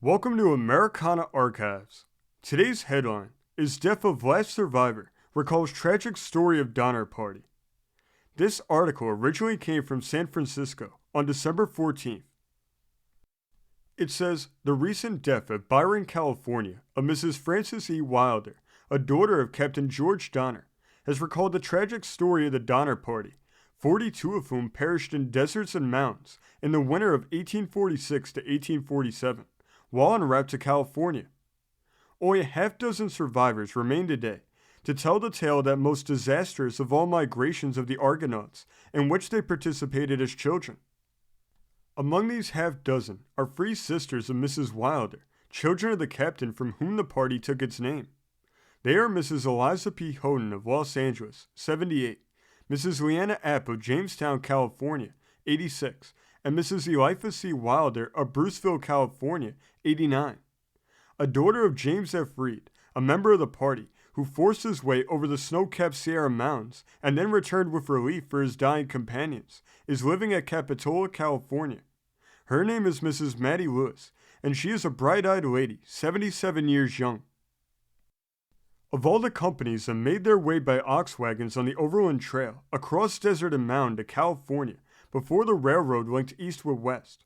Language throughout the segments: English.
Welcome to Americana Archives. Today's headline is Death of Last Survivor Recalls Tragic Story of Donner Party. This article originally came from San Francisco on December 14th. It says, the recent death of Byron, California, of Mrs. Frances E. Wilder, a daughter of Captain George Donner, has recalled the tragic story of the Donner Party, 42 of whom perished in deserts and mountains in the winter of 1846 to 1847. While en route to California. Only a half-dozen survivors remain today to tell the tale of that most disastrous of all migrations of the Argonauts, in which they participated as children. Among these half-dozen are three sisters of Mrs. Wilder, children of the captain from whom the party took its name. They are Mrs. Eliza P. Houghton of Los Angeles, 78, Mrs. Leanna App of Jamestown, California, 86, and Mrs. Eliza C. Wilder of Bruceville, California, 89. A daughter of James F. Reed, a member of the party, who forced his way over the snow-capped Sierra Mountains and then returned with relief for his dying companions, is living at Capitola, California. Her name is Mrs. Mattie Lewis, and she is a bright-eyed lady, 77 years young. Of all the companies that made their way by ox wagons on the Overland Trail across desert and mountain to California before the railroad linked east with west,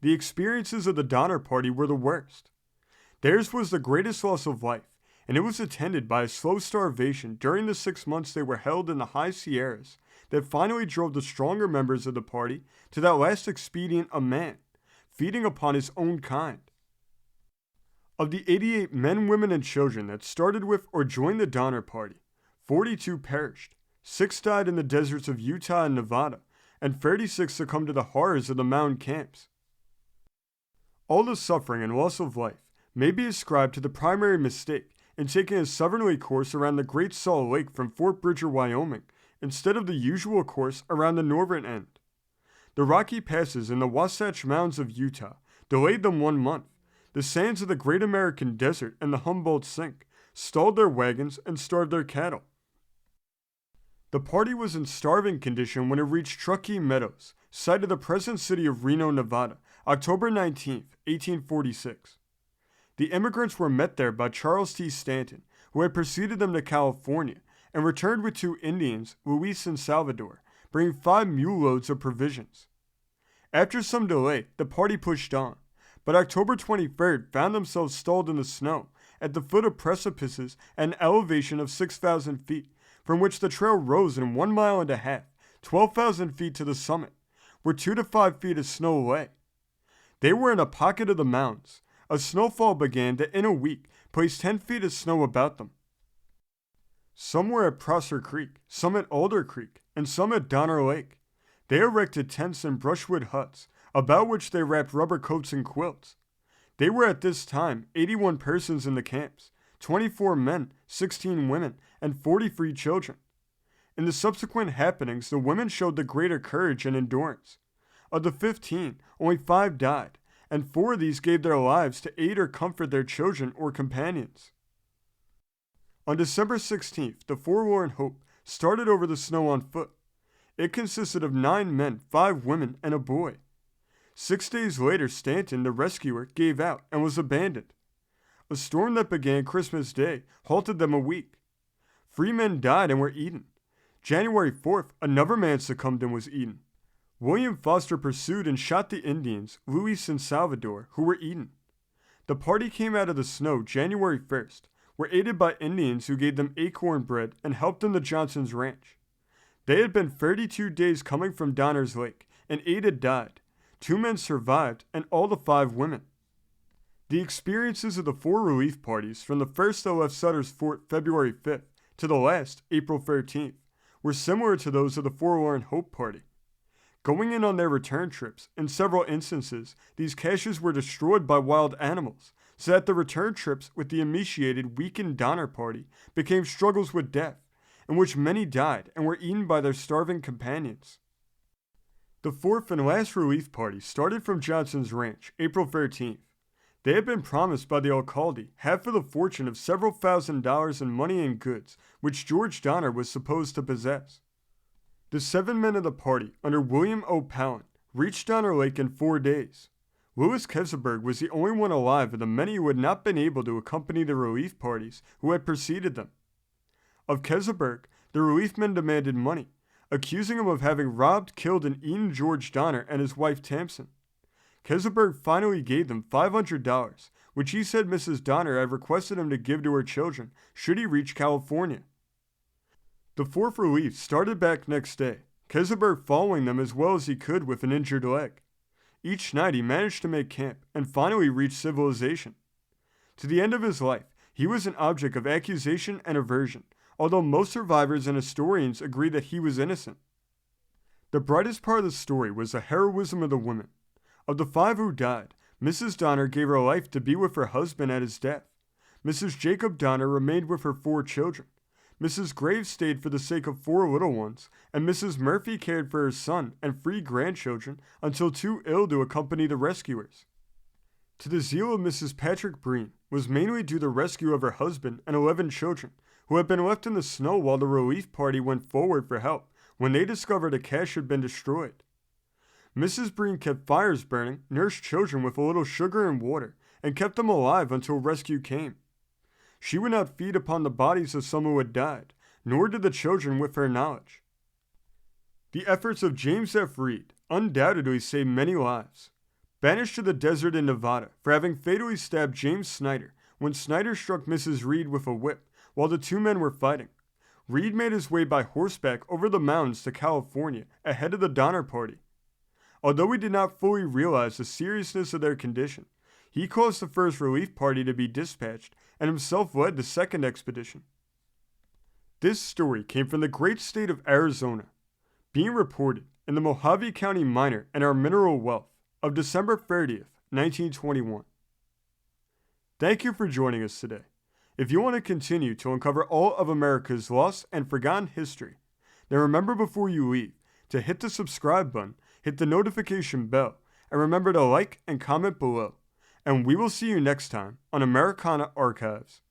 the experiences of the Donner Party were the worst. Theirs was the greatest loss of life, and it was attended by a slow starvation during the 6 months they were held in the high Sierras that finally drove the stronger members of the party to that last expedient of man, feeding upon his own kind. Of the 88 men, women, and children that started with or joined the Donner Party, 42 perished, 6 died in the deserts of Utah and Nevada, and 36 succumbed to the horrors of the mountain camps. All the suffering and loss of life may be ascribed to the primary mistake in taking a southerly course around the Great Salt Lake from Fort Bridger, Wyoming, instead of the usual course around the northern end. The Rocky Passes in the Wasatch Mountains of Utah delayed them 1 month. The sands of the Great American Desert and the Humboldt Sink stalled their wagons and starved their cattle. The party was in starving condition when it reached Truckee Meadows, site of the present city of Reno, Nevada, October 19, 1846. The immigrants were met there by Charles T. Stanton, who had preceded them to California, and returned with 2 Indians, Luis and Salvador, bringing 5 mule loads of provisions. After some delay, the party pushed on, but October 23rd found themselves stalled in the snow at the foot of precipices at an elevation of 6,000 feet, from which the trail rose in 1.5 miles, 12,000 feet to the summit, where 2 to 5 feet of snow lay. They were in a pocket of the mountains. A snowfall began that in a week placed 10 feet of snow about them. Some were at Prosser Creek, some at Alder Creek, and some at Donner Lake. They erected tents and brushwood huts, about which they wrapped rubber coats and quilts. They were at this time 81 persons in the camps, 24 men, 16 women, and 43 children. In the subsequent happenings, the women showed the greater courage and endurance. Of the 15, only 5 died, and 4 of these gave their lives to aid or comfort their children or companions. On December 16th, the Forlorn Hope started over the snow on foot. It consisted of 9 men, 5 women, and a boy. 6 days later, Stanton, the rescuer, gave out and was abandoned. A storm that began Christmas Day halted them a week. 3 men died and were eaten. January 4th, another man succumbed and was eaten. William Foster pursued and shot the Indians, Luis and Salvador, who were eaten. The party came out of the snow January 1st, were aided by Indians who gave them acorn bread and helped them to Johnson's ranch. They had been 32 days coming from Donner's Lake, and 8 had died. 2 men survived, and all the 5 women. The experiences of the 4 relief parties from the first that left Sutter's Fort February 5th to the last, April 13th, were similar to those of the Forlorn Hope Party. Going in on their return trips, in several instances, these caches were destroyed by wild animals, so that the return trips with the emaciated, weakened Donner Party became struggles with death, in which many died and were eaten by their starving companions. The 4th and last relief party started from Johnson's Ranch, April 13th. They had been promised by the alcalde half of the fortune of several $1,000s in money and goods, which George Donner was supposed to possess. The 7 men of the party, under William O. Palin, reached Donner Lake in 4 days. Louis Keseberg was the only one alive of the many who had not been able to accompany the relief parties who had preceded them. Of Keseberg, the relief men demanded money, accusing him of having robbed, killed, and eaten George Donner and his wife Tamsin. Keseberg finally gave them $500, which he said Mrs. Donner had requested him to give to her children should he reach California. The fourth relief started back next day, Keseberg following them as well as he could with an injured leg. Each night he managed to make camp and finally reached civilization. To the end of his life, he was an object of accusation and aversion, although most survivors and historians agree that he was innocent. The brightest part of the story was the heroism of the women. Of the 5 who died, Mrs. Donner gave her life to be with her husband at his death. Mrs. Jacob Donner remained with her 4 children. Mrs. Graves stayed for the sake of 4 little ones, and Mrs. Murphy cared for her son and 3 grandchildren until too ill to accompany the rescuers. To the zeal of Mrs. Patrick Breen was mainly due the rescue of her husband and 11 children, who had been left in the snow while the relief party went forward for help when they discovered a cache had been destroyed. Mrs. Breen kept fires burning, nursed children with a little sugar and water, and kept them alive until rescue came. She would not feed upon the bodies of some who had died, nor did the children with her knowledge. The efforts of James F. Reed undoubtedly saved many lives. Banished to the desert in Nevada for having fatally stabbed James Snyder when Snyder struck Mrs. Reed with a whip while the 2 men were fighting, Reed made his way by horseback over the mountains to California ahead of the Donner Party. Although he did not fully realize the seriousness of their condition, he caused the first relief party to be dispatched and himself led the second expedition. This story came from the great state of Arizona, being reported in the Mohave County Miner and Our Mineral Wealth of December 30th, 1921. Thank you for joining us today. If you want to continue to uncover all of America's lost and forgotten history, then remember before you leave to hit the subscribe button, hit the notification bell, and remember to like and comment below. And we will see you next time on Americana Archives.